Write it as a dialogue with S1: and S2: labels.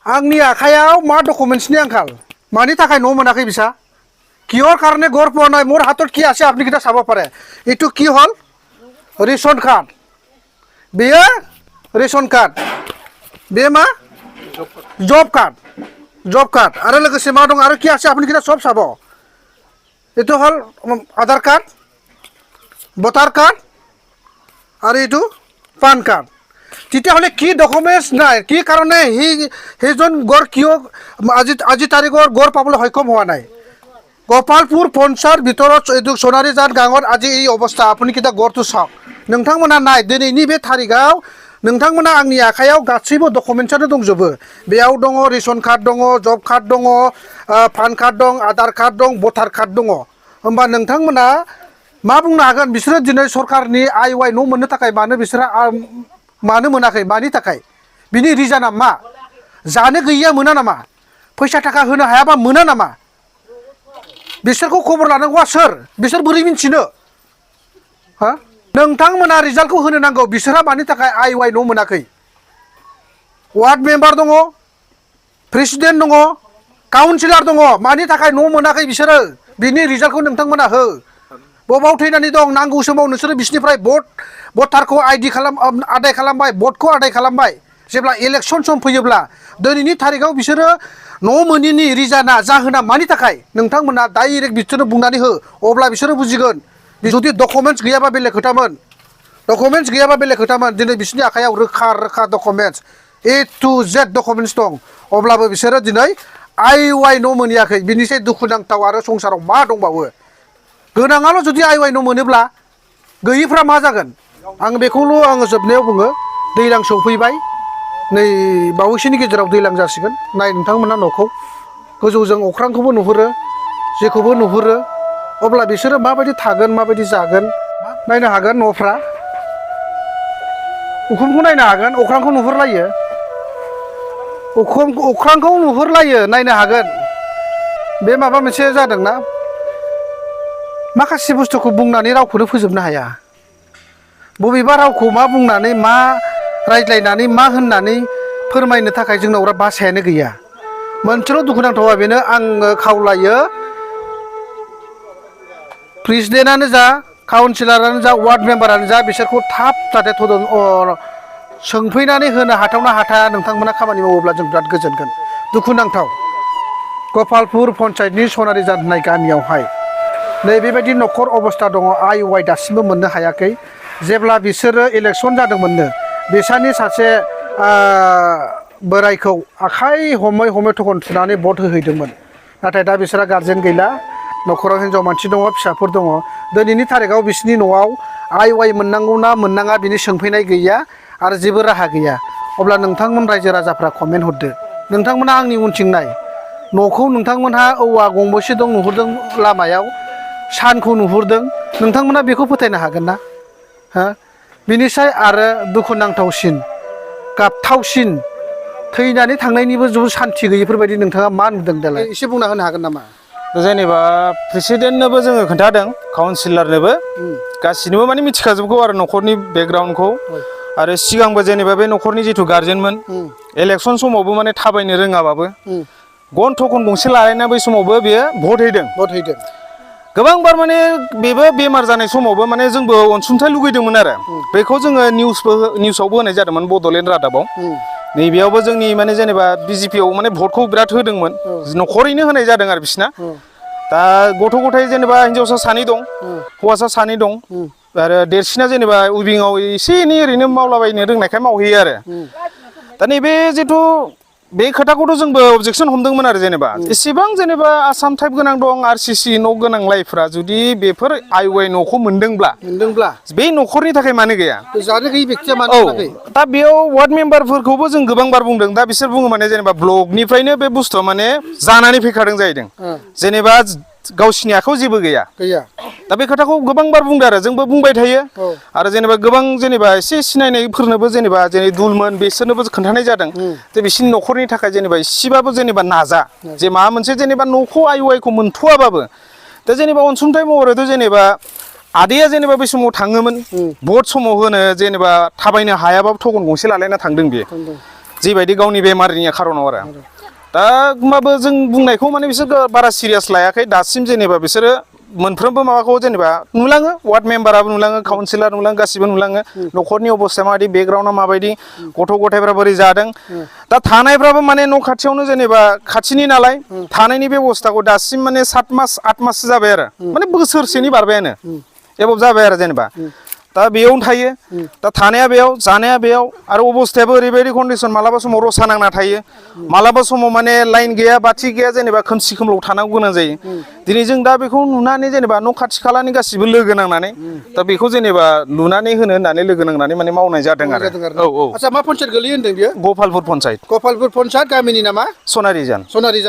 S1: आंनि आखायाव मा डकुमेंट्सनि आंखाल मानि थाखाय न' मोनाखै बिसा কিহৰ কাৰণে ঘৰ পোৱা নাই মোৰ হাতত কি আছে আপুনি কিটা চাব পাৰে এইটো কি হল ৰেশন কাৰ্ড বেয়া ৰেশন কাৰ্ড বে मा जब कार्ड आरो लोगोसे मा दं आरो কি আছে আপুনি কিটা সব চাব এইটো হল আধাৰ কাৰ্ড ভোটাৰ কাৰ্ড আৰু এইটো পান কাৰ্ড তেতিয়াহ'লে কি ডকুমেন্টছ নাই কি কাৰণে সেইজন গড় কিয় আজি তাৰিখৰ গড় পাবলৈ সক্ষম হোৱা নাই গোপালপুर पन्चार ভিতৰত এইটো সোণাৰীজান গাঁৱৰ আজি এই অৱস্থা আপুনি কিটা গড়টো চাওক नोंथांमोना नाय दिनैनि बे तारिखआव नोंथांमोना आंनि आखायाव गासैबो डकुमेन्ट्सआनो दंजोबो बेयाव दङ रेशन कार्ड दङ जब कार्ड दङ पान कार्ड दं आधार कार्ड दं भोटार कार्ड दङ होमबा नोंथांमोना मा बुंनो हागोन बिसोरो दिनै सरकारनि आइवाइ न' मोननो थाखाय मानो बिसोरो मानो मोनाखै मानि थाखाय बिनि रिजोना मा जानो गैया मोना नामा फैसा थाखा होनो हायाबा मोना नामा बिसोरखौ खबर लानांगौआ सोर बिसोर बोरै मिन्थिनो हा नोंथांमोना रिजाल्टखौ होनो नांगौ बिसोरहा मानि थाखाय आइवाइ न' मोनाखै वार्ड मेम्बार दङ प्रेसिडेन्ट दङ काउन्सिलर दङ मानि थाखाय न' मोनाखै बिसोरो बिनि रिजाल्टखौ नोंथांमोना हो बबाव थैनानै दं नांगौ समाव नोंसोरो बिसोरनिफ्राय भटारखौ आदाय खालामबाय भटखौ आदाय खालामबाय जेब्ला इलेक्सन सम फैयोब्ला दिनैनि तारिखआव बिसोरो न' मोनिनि रिजोना जाहोना मानि थाखाय नोंथांमोना डाइरेक्ट बिसोरनो बुंनानै हो अब्ला बिसोरो बुजिगोन जुदि डकुमेन्ट्स गैयाबा बेलेग खोथामोन दिनै बिसोरनि आखायाव रोखा डकुमेन्ट्स ए टु जेड डकुमेन्ट्स दं अब्लाबो बिसोरो दिनै आइवाइ न' मोनियाखै बिनिसाय दुखुनांथाव आरो संसाराव मा दंबावो गोनाङाल' जुदि आइवाइ न' मोनोब्ला गैयिफ्रा मा जागोन आं बेखौल' आङो जोबनायाव बुङो दैज्लां सौफैबाय नै बावैसोनि गेजेराव दैज्लां जासिगोन नाय नोंथांमोना न'खौ गोजौजों अख्रांखौबो नुहुरो जेखौबो नुहुरो अब्ला बिसोरो माबायदि थागोन माबायदि जागोन नायनो हागोन न'फ्रा उखुमखौ नायनो हागोन अख्रांखौ नुहुरलायो अख्रांखौ नुहुरलायो नायनो हागोन बे माबा मोनसे जादोंना माखासे बुस्थुखौ बुंनानै रावखौनो फोजोबनो हाया बबेबा रावखौ मा बुंनानै मा रायज्लायनानै मा होननानै फोरमायनो थाखाय जोंनाव भाषायानो गैया मोनसेल' दुखुनांथावा बेनो आङो खावलायो प्रेसिडेन्टआनो जा काउन्सिलरानो जा वार्ड मेम्बारानो जा बिसोरखौ थाब जाहाथे सोंफैनानै होनो हाथावना हाथाया नोंथांमोना खामानि मावोब्ला जों बिराद गोजोनगोन दुखुनांथाव गोपालपुर पन्चायतनि सोनारिजान होननाय गामियावहाय नै बेबायदि न'खर अबस्था दङ आइवाइ दासिमबो मोननो हायाखै जेब्ला बिसोरो इलेक्सन जादोंमोननो बिसानि सासे बोरायखौ आखाइ हमै थखन थुनानै भट होहैदोंमोन नाथाय दा बिसोरा गार्जेन गैला न'खराव हिन्जाव मानसि दङ फिसाफोर दङ दिनैनि तारिखआव बिसोरनि न'आव आइवाइ मोननांगौना मोननाङा बिनि सोंफैनाय गैया आरो जेबो राहा गैया अब्ला नोंथांमोन रायजो राजाफ्रा कमेन्ट हरदो नोंथांमोना आंनि उनथिं नाय न'खौ नोंथांमोनहा औवा गंबेसे दं नुहुरदों लामायाव सानखौ नुहुरदों नोंथांमोना बेखौ फोथायनो हागोन ना हा बिनिसाय आरो दुखुनांथावसिन गाबथावसिन थैनानै थांनायनिबो जेबो सान्थि गैयिफोरबायदि नोंथाङा मा नुदों दालाय एसे बुंना होनो हागोन नामा
S2: जेनेबा प्रेसिडेन्टनोबो जोङो खोन्थादों काउन्सिलरनोबो गासिनोबो माने मिथिखाजोबगौ आरो न'खरनि बेकग्राउन्डखौ आरो सिगांबो जेनेबा बे न'खरनि जिथु गार्जेनमोन इलेक्सन समावबो माने थाबायनो रोङाबाबो गन थखन गंसे लालायना बै समावबो बेयो भट हैदों गोबांबार माने बेबो बेमार जानाय समावबो माने जोंबो अनसुंथाइ लुगैदोंमोन आरो बेखौ जोङो निउसावबो होनाय जादोंमोन बड'लेण्ड रादाबाव नैबेयावबो जोंनि माने जेनेबा बिजेपियाव माने भटखौ बिराद होदोंमोन न'खरैनो होनाय जादों आरो बिसिना दा गथ' गथाय जेनेबा हिन्जावसा सानै दं हौवासा सानै दं आरो देरसिना जेनेबा उइभिंआव एसे एनै ओरैनो मावलाबायनो रोंनायखाय मावहैयो आरो दा नैबे जिथु बे खोथाखौथ' जोंबो अबजेक्सन हमदोंमोन आरो जेनेबा एसेबां जेनेबा आसाम टाइप गोनां दं आरसिसि न' गोनां लाइफफ्रा जुदि बेफोर आइवाइ न'खौ मोनदोंब्ला बे न'खरनि थाखाय मानो गैया
S1: जानो गैयि बेक्तिया मानो मोनाखै
S2: दा बेयाव वार्ड मेम्बारफोरखौबो जों गोबांबार बुंदों दा बिसोर बुङो माने जेनेबा ब्लकनिफ्रायनो बे बुस्थुआ माने जानानै फैखादों जाहैदों जेनेबा गावसिनि आखायाव जेबो गैया दा बे खोथाखौ गोबांबार बुंदों आरो जोंबो बुंबाय थायो आरो जेनेबा गोबां जेनेबा एसे सिनायनायफोरनोबो जेनेबा जेरै दुलमोन बिसोरनोबो खोन्थानाय जादों जे बिसिनि न'खरनि थाखाय जेनेबा एसेबाबो जेनेबा नाजा जे माबा मोनसे जेनेबा न'खौ आइवाइखौ मोनथ'वाबाबो दा जेनेबा अनसुंथाइ महरैथ' जेनेबा आदैया जेनेबा बे समाव थाङोमोन भट समाव होनो जेनेबा थाबायनो हायाबाबो थखन गंसे लालायना थांदों बेयो जिबायदि गावनि बेमारनि खारनाव आरो दा होमबाबो जों बुंनायखौ माने बिसोर बारा सिरियास लायाखै दासिम जेनेबा बिसोरो मोनफ्रोमबो माबाखौ जेनेबा नुलाङो वार्ड मेम्बाराबो नुलाङो काउन्सिलर नुलाङो गासिबो नुलाङो न'खरनि अबस्थाया माबायदि बेकग्राउन्डआ माबायदि गथ' गथायफ्रा बोरै जादों दा थानायफ्राबो माने न' खाथियावनो जेनेबा खाथिनि नालाय थानायनि बेबस्थाखौ दासिम माने 7 मास 8 माससो जाबाय आरो माने बोसोरसेनि बारबायानो एबाव जाबाय आरो जेनेबा दा बेयावनो थायो दा थानाया बेयाव जानाया बेयाव आरो अबस्थायाबो ओरैबायदि कन्डिसन मालाबा समाव रसा नांना थायो मालाबा समाव माने लाइन गैया बाथि गैया जेनेबा खोमसि खोमलाव थानांगौ गोनां जायो दिनै जों दा बेखौ नुनानै जेनेबा न' खाथि खालानि गासिबो लोगो नांनानै दा बेखौ जेनेबा लुनानै होनो होननानै लोगो नांनानै माने मावनाय जादों आरो औ औ
S1: आচ্ছা मा पन्सायत गोलैयो होनदों बियो
S2: गपालपुर पन्सायत
S1: गपालपुर पन्सायत गामिनि नामा
S2: सनारिजान
S1: सनारिजान